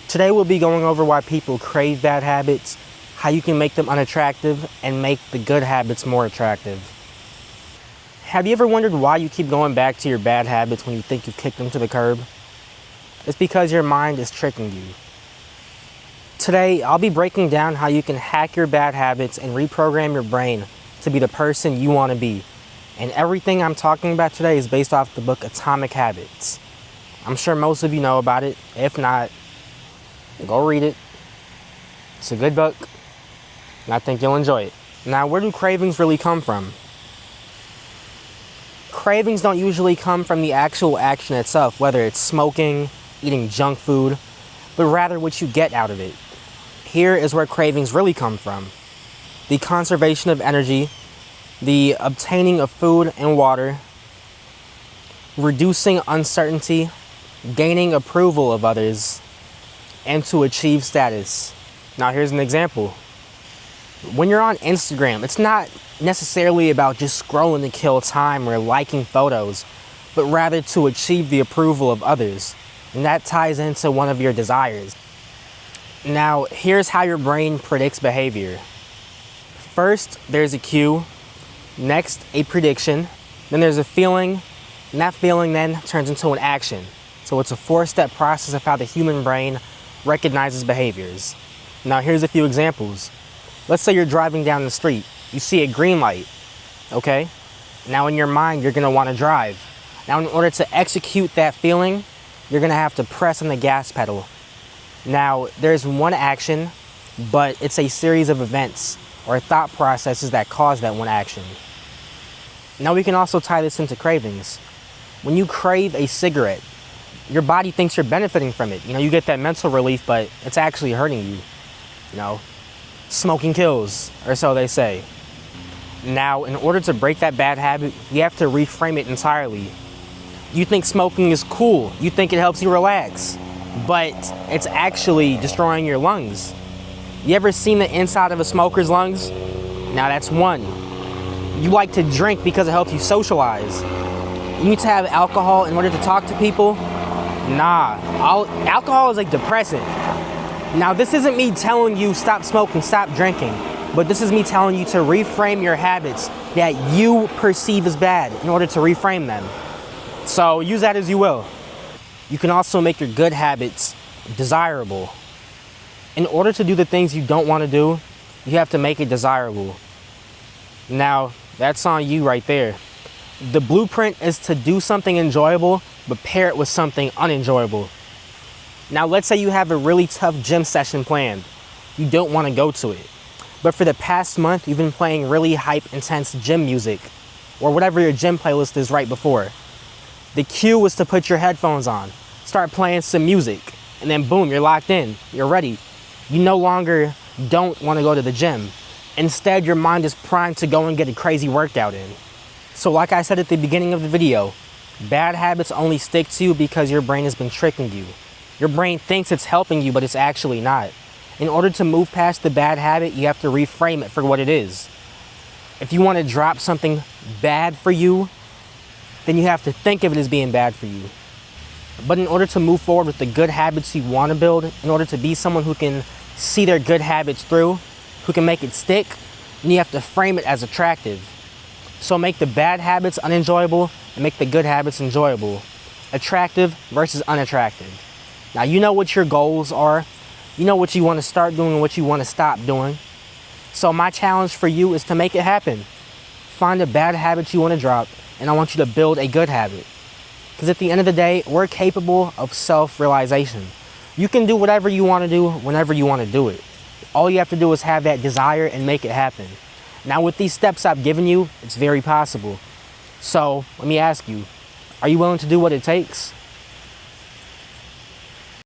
Today we'll be going over why people crave bad habits, how you can make them unattractive, and make the good habits more attractive. Have you ever wondered why you keep going back to your bad habits when you think you've kicked them to the curb? It's because your mind is tricking you. Today, I'll be breaking down how you can hack your bad habits and reprogram your brain to be the person you want to be. And everything I'm talking about today is based off the book Atomic Habits. I'm sure most of you know about it. If not, go read it. It's a good book, and I think you'll enjoy it. Now, where do cravings really come from? Cravings don't usually come from the actual action itself, whether it's smoking, eating junk food, but rather what you get out of it. Here is where cravings really come from. The conservation of energy, the obtaining of food and water, reducing uncertainty, gaining approval of others, and to achieve status. Now here's an example. When you're on Instagram, it's not necessarily about just scrolling to kill time or liking photos, but rather to achieve the approval of others. And that ties into one of your desires. Now, here's how your brain predicts behavior. First, there's a cue. Next, a prediction. Then there's a feeling. And that feeling then turns into an action. So it's a 4-step process of how the human brain recognizes behaviors. Now, here's a few examples. Let's say you're driving down the street. You see a green light, okay? Now, in your mind, you're gonna wanna drive. Now, in order to execute that feeling, you're gonna have to press on the gas pedal. Now, there's one action, but it's a series of events or thought processes that cause that one action. Now, we can also tie this into cravings. When you crave a cigarette, your body thinks you're benefiting from it. You get that mental relief, but it's actually hurting you. Smoking kills, or so they say. Now, in order to break that bad habit, you have to reframe it entirely. You think smoking is cool. You think it helps you relax, but it's actually destroying your lungs. You ever seen the inside of a smoker's lungs? Now that's one. You like to drink because it helps you socialize. You need to have alcohol in order to talk to people? Nah, alcohol is like depressant. Now, this isn't me telling you stop smoking, stop drinking, but this is me telling you to reframe your habits that you perceive as bad in order to reframe them. So use that as you will. You can also make your good habits desirable. In order to do the things you don't want to do, you have to make it desirable. Now, that's on you right there. The blueprint is to do something enjoyable, but pair it with something unenjoyable. Now, let's say you have a really tough gym session planned. You don't want to go to it. But for the past month, you've been playing really hype, intense gym music, or whatever your gym playlist is right before. The cue was to put your headphones on, start playing some music, and then boom, you're locked in, you're ready. You no longer don't want to go to the gym. Instead, your mind is primed to go and get a crazy workout in. So like I said at the beginning of the video, bad habits only stick to you because your brain has been tricking you. Your brain thinks it's helping you, but it's actually not. In order to move past the bad habit, you have to reframe it for what it is. If you want to drop something bad for you, then you have to think of it as being bad for you. But in order to move forward with the good habits you want to build, in order to be someone who can see their good habits through, who can make it stick, then you have to frame it as attractive. So make the bad habits unenjoyable and make the good habits enjoyable. Attractive versus unattractive. Now, you know what your goals are. You know what you want to start doing and what you want to stop doing. So my challenge for you is to make it happen. Find a bad habit you want to drop, and I want you to build a good habit. Because at the end of the day, we're capable of self-realization. You can do whatever you want to do whenever you want to do it. All you have to do is have that desire and make it happen. Now, with these steps I've given you, it's very possible. So let me ask you, are you willing to do what it takes?